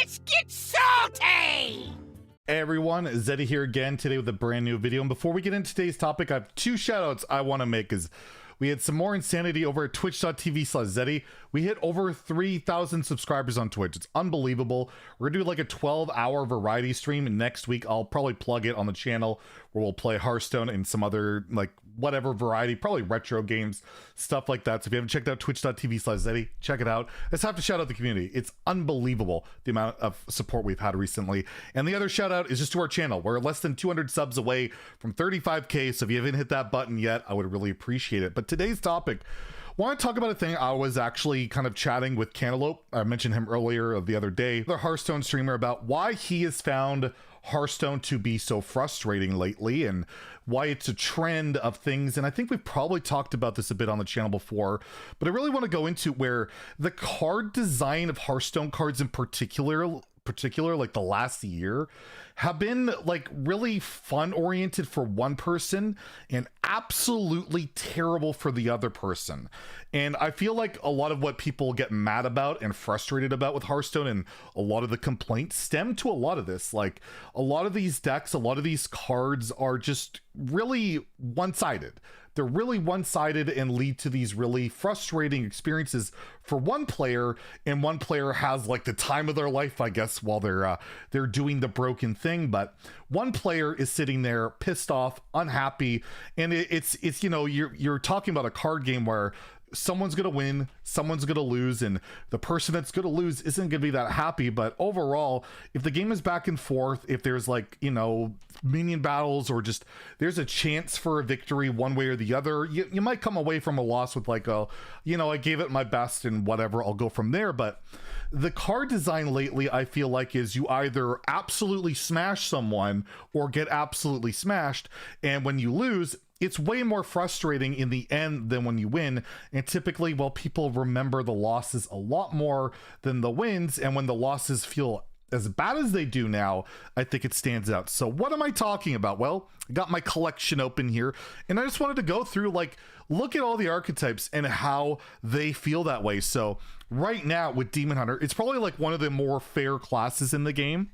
Let's get salty! Hey everyone, Zeddy here again today with a brand new video. And before we get into today's topic, I have two shoutouts I want to make because we had some more insanity over at twitch.tv/Zeddy. We hit over 3,000 subscribers on Twitch. It's unbelievable. We're gonna do like a 12-hour variety stream, and next week I'll probably plug it on the channel where we'll play Hearthstone and some other like whatever variety, probably retro games, stuff like that. So if you haven't checked out twitch.tv/Zeddy, check it out. I just have to shout out the community. It's unbelievable the amount of support we've had recently. And the other shout out is just to our channel. We're less than 200 subs away from 35K. So if you haven't hit that button yet, I would really appreciate it. But today's topic, I want to talk about a thing. I was actually kind of chatting with Cantaloupe. I mentioned him earlier the other day, the Hearthstone streamer, about why he has found Hearthstone to be so frustrating lately and why it's a trend of things. And I think we've probably talked about this a bit on the channel before, but I really want to go into where the card design of Hearthstone cards in particular like the last year have been like really fun oriented for one person and absolutely terrible for the other person. And I feel like a lot of what people get mad about and frustrated about with Hearthstone and a lot of the complaints stem to a lot of this. Like a lot of these decks, a lot of these cards are just really one-sided. They're really one-sided and lead to these really frustrating experiences for one player, and one player has like the time of their life, I guess, while they're doing the broken thing. But one player is sitting there pissed off, unhappy, and it's you know, you're talking about a card game where someone's gonna win, someone's gonna lose, and the person that's gonna lose isn't gonna be that happy. But overall, if the game is back and forth, if there's like, you know, minion battles or just there's a chance for a victory one way or the other, you might come away from a loss with like, oh, you know, I gave it my best and whatever, I'll go from there. But the card design lately, I feel like, is you either absolutely smash someone or get absolutely smashed, and when you lose, it's way more frustrating in the end than when you win. And typically, well, people remember the losses a lot more than the wins. And when the losses feel as bad as they do now, I think it stands out. So what am I talking about? Well, I got my collection open here, and I just wanted to go through, like, look at all the archetypes and how they feel that way. So right now with Demon Hunter, it's probably like one of the more fair classes in the game.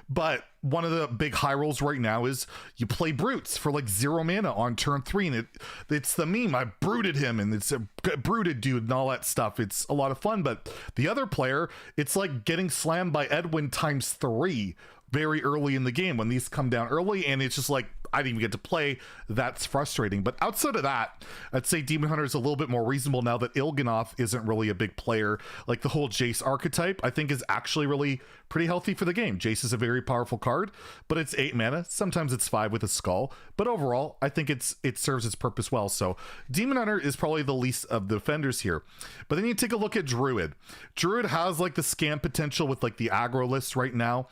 But one of the big high rolls right now is you play brutes for like 0 mana on turn 3, and it's the meme, I brooted him, and it's a brooted dude and all that stuff. It's a lot of fun. But the other player, it's like getting slammed by Edwin times 3 very early in the game when these come down early, and it's just like, I didn't even get to play. That's frustrating. But outside of that, I'd say Demon Hunter is a little bit more reasonable now that Il'gynoth isn't really a big player. Like the whole Jace archetype, I think, is actually really pretty healthy for the game. Jace is a very powerful card, but it's 8 mana. Sometimes it's 5 with a skull. But overall, I think it serves its purpose well. So Demon Hunter is probably the least of the offenders here. But then you take a look at Druid. Druid has like the scam potential with like the aggro list right now,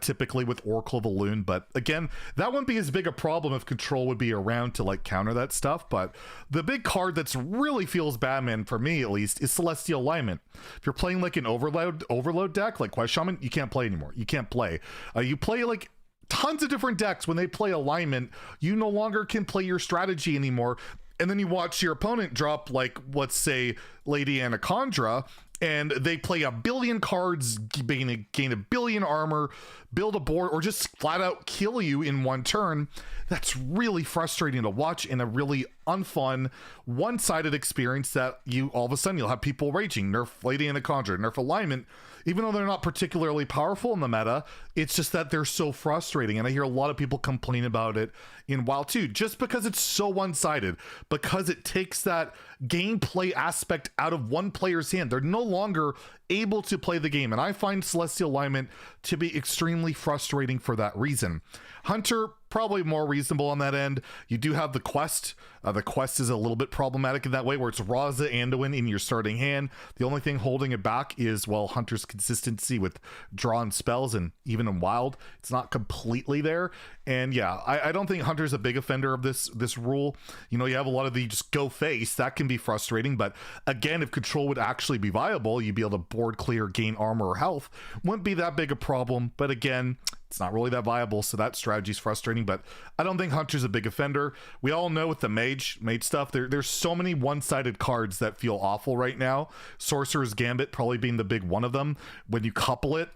typically with Oracle of Elune. But again, that wouldn't be as big a problem if Control would be around to like counter that stuff. But the big card that's really feels Batman, for me at least, is Celestial Alignment. If you're playing like an overload deck like Quest Shaman, you can't play anymore. You can't play. You play like tons of different decks. When they play Alignment, you no longer can play your strategy anymore. And then you watch your opponent drop, like, let's say Lady Anacondra, and they play a billion cards, gain a billion armor, build a board, or just flat out kill you in one turn. That's really frustrating to watch and a really unfun, one-sided experience that you, all of a sudden, you'll have people raging. Nerf Lady Anacondra, nerf Alignment. Even though they're not particularly powerful in the meta, it's just that they're so frustrating. And I hear a lot of people complain about it in WoW too, just because it's so one-sided, because it takes that gameplay aspect out of one player's hand. They're no longer able to play the game. And I find Celestial Alignment to be extremely frustrating for that reason. Hunter, probably more reasonable on that end. You do have the quest. The quest is a little bit problematic in that way, where it's Raza Anduin in your starting hand. The only thing holding it back is, well, Hunter's consistency with drawn spells, and even in Wild, it's not completely there. And yeah, I don't think Hunter's a big offender of this rule. You know, you have a lot of the just go face, that can be frustrating. But again, if Control would actually be viable, you'd be able to board clear, gain armor or health. Wouldn't be that big a problem. But again, it's not really that viable, so that strategy is frustrating. But I don't think Hunter's a big offender. We all know with the mage stuff, there's so many one-sided cards that feel awful right now. Sorcerer's Gambit probably being the big one of them. When you couple it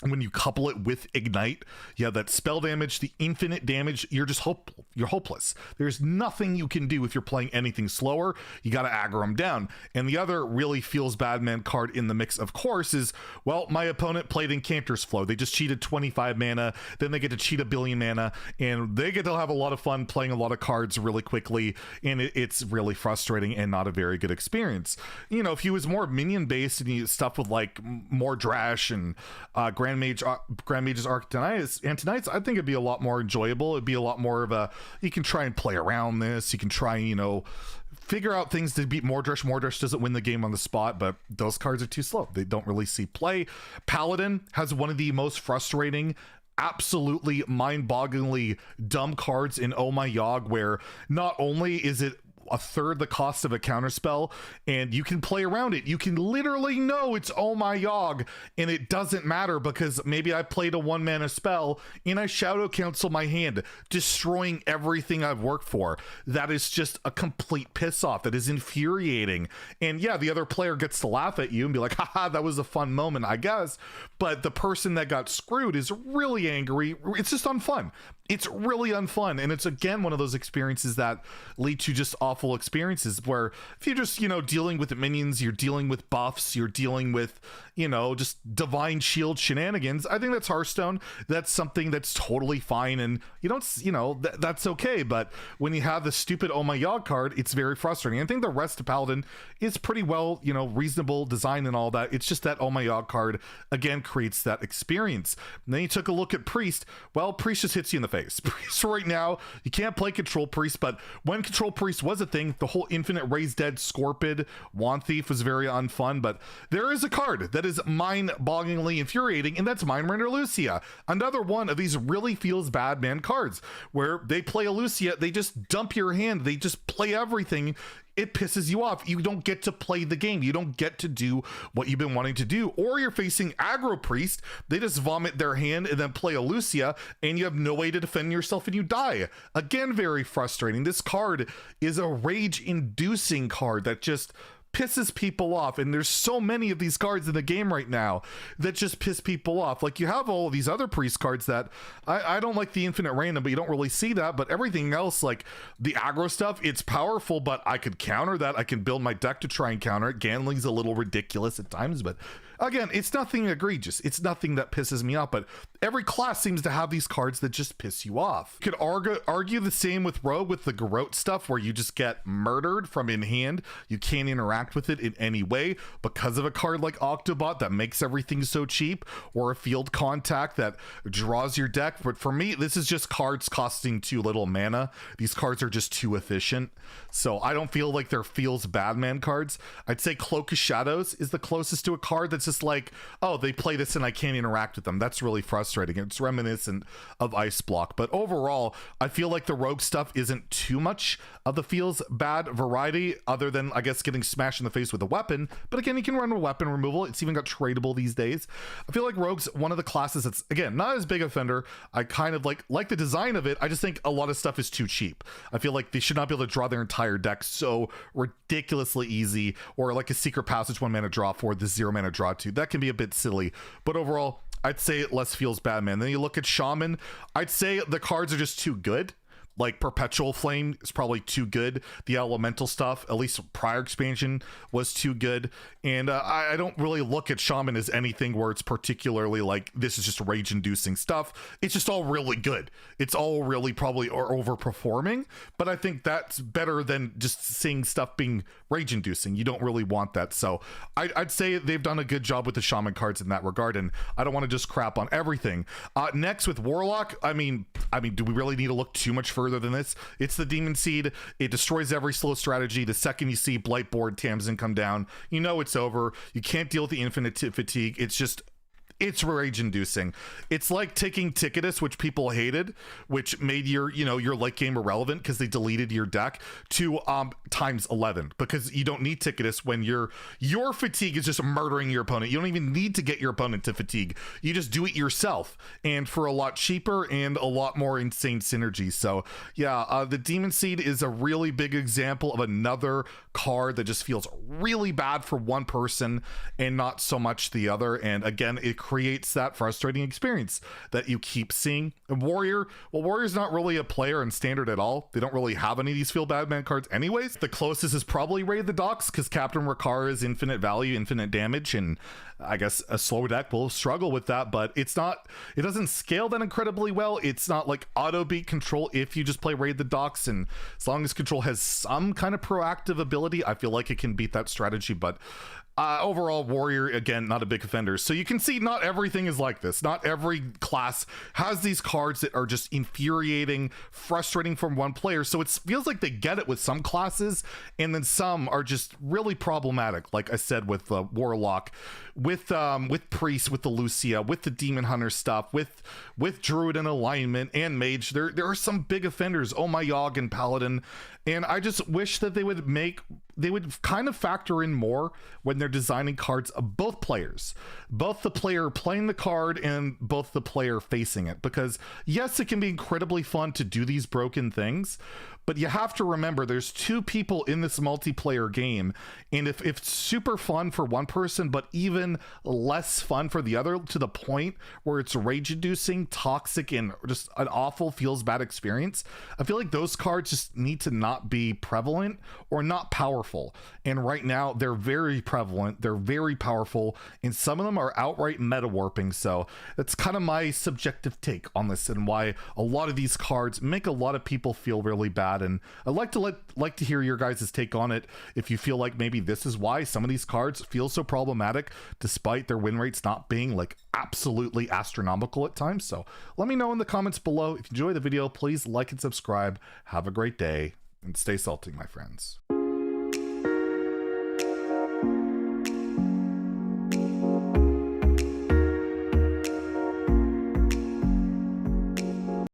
when you couple it with ignite, you have that spell damage, the infinite damage. You're just you're hopeless. There's nothing you can do if you're playing anything slower. You got to aggro them down. And the other really feels bad man card in the mix, of course, is, well, my opponent played Incanter's Flow. They just cheated 25 mana, then they get to cheat a billion mana, and they get to have a lot of fun playing a lot of cards really quickly, and it's really frustrating and not a very good experience. You know, if he was more minion based and you stuff with like more Drash and Grand Mage's Antonites, I think it'd be a lot more enjoyable. It'd be a lot more of a, you can try and play around this, you can try, you know, figure out things to beat Mordresh. Mordresh doesn't win the game on the spot, but those cards are too slow. They don't really see play. Paladin has one of the most frustrating, absolutely mind-bogglingly dumb cards in Oh My Yogg, where not only is it a third the cost of a counterspell, and you can play around it. You can literally know it's Oh My Yogg, and it doesn't matter because maybe I played a 1-mana spell and I Shadow Cancel my hand, destroying everything I've worked for. That is just a complete piss off. That is infuriating. And yeah, the other player gets to laugh at you and be like, haha, that was a fun moment, I guess. But the person that got screwed is really angry. It's just unfun. It's really unfun, and it's again one of those experiences that lead to just awful experiences where if you're just, you know, dealing with minions, you're dealing with buffs, you're dealing with, you know, just divine shield shenanigans. I think that's Hearthstone. That's something that's totally fine, and you don't, you know, that's okay. But when you have the stupid Oh My Yogg card, it's very frustrating. I think the rest of Paladin is pretty well, you know, reasonable design and all that. It's just that Oh My Yogg card again creates that experience. And then you took a look at Priest. Well, Priest just hits you in the face. Priest right now, you can't play Control Priest, but when Control Priest was a thing, the whole infinite Raise Dead Scorpid Wand Thief was very unfun. But there is a card that is mind-bogglingly infuriating, and that's Mindrender Lucia. Another one of these really feels bad man cards where they play a Lucia, they just dump your hand, they just play everything. It pisses you off. You don't get to play the game. You don't get to do what you've been wanting to do. Or you're facing Aggro Priest. They just vomit their hand and then play a Lucia, and you have no way to defend yourself and you die. Again, very frustrating. This card is a rage-inducing card that just pisses people off, and there's so many of these cards in the game right now that just piss people off. Like, you have all of these other priest cards that I don't like the infinite random, but you don't really see that. But everything else, like the aggro stuff, it's powerful, but I could counter that. I can build my deck to try and counter it. Ganling's a little ridiculous at times, but again, it's nothing egregious. It's nothing that pisses me off, but every class seems to have these cards that just piss you off. You could argue the same with Rogue with the Garrote stuff, where you just get murdered from in hand. You can't interact with it in any way because of a card like Octobot that makes everything so cheap, or a Field Contact that draws your deck. But for me, this is just cards costing too little mana. These cards are just too efficient. So I don't feel like they're feels bad man cards. I'd say Cloak of Shadows is the closest to a card that's just like, oh, they play this and I can't interact with them. That's really frustrating. It's reminiscent of Ice Block. But overall, I feel like the Rogue stuff isn't too much of the feels bad variety, other than, I guess, getting smashed in the face with a weapon. But again, you can run a weapon removal. It's even got tradable these days. I feel like Rogue's one of the classes that's, again, not as big a offender. I kind of like the design of it. I just think a lot of stuff is too cheap. I feel like they should not be able to draw their entire deck so ridiculously easy, or like a Secret Passage 1-mana draw for the 0-mana draw 2. That can be a bit silly, but overall, I'd say it less feels bad, man. Then you look at Shaman, I'd say the cards are just too good. Like Perpetual Flame is probably too good. The elemental stuff, at least prior expansion, was too good. And I don't really look at Shaman as anything where it's particularly like, this is just rage-inducing stuff. It's just all really good. It's all really probably overperforming, but I think that's better than just seeing stuff being rage-inducing. You don't really want that. So I'd say they've done a good job with the Shaman cards in that regard, and I don't want to just crap on everything. Next with Warlock, I mean, do we really need to look too much further than this? It's the Demon Seed. It destroys every slow strategy. The second you see Blightboard Tamsin come down, you know it's over. You can't deal with the infinite fatigue. It's rage inducing. It's like taking Ticketus, which people hated, which made your late game irrelevant because they deleted your deck, to times 11, because you don't need Ticketus when your fatigue is just murdering your opponent. You don't even need to get your opponent to fatigue. You just do it yourself, and for a lot cheaper and a lot more insane synergy. So yeah, the Demon Seed is a really big example of another card that just feels really bad for one person and not so much the other. And again, it creates that frustrating experience that you keep seeing. And Warrior, well, Warrior's not really a player in standard at all. They don't really have any of these feel bad man cards anyways. The closest is probably Raid the Docks, because Captain Rakar is infinite value, infinite damage, and I guess a slow deck will struggle with that, but it doesn't scale that incredibly well. It's not like auto beat control if you just play Raid the Docks, and as long as control has some kind of proactive ability, I feel like it can beat that strategy. But overall, Warrior, again, not a big offender. So you can see not everything is like this. Not every class has these cards that are just infuriating, frustrating from one player. So it feels like they get it with some classes, and then some are just really problematic. Like I said, with Warlock, with Priest, with the Lucia, with the Demon Hunter stuff, with Druid and Alignment and Mage. There are some big offenders. Oh my Yogg and Paladin. And I just wish that they would kind of factor in more when they're designing cards of both players, both the player playing the card and both the player facing it. Because yes, it can be incredibly fun to do these broken things, but you have to remember there's two people in this multiplayer game, and if it's super fun for one person but even less fun for the other, to the point where it's rage inducing, toxic, and just an awful feels bad experience, I feel like those cards just need to not be prevalent or not powerful. And right now they're very prevalent, they're very powerful, and some of them are outright meta warping. So that's kind of my subjective take on this, and why a lot of these cards make a lot of people feel really bad. And I'd like to hear your guys' take on it, if you feel like maybe this is why some of these cards feel so problematic despite their win rates not being like absolutely astronomical at times. So let me know in the comments below. If you enjoyed the video, please like and subscribe. Have a great day and stay salty, my friends.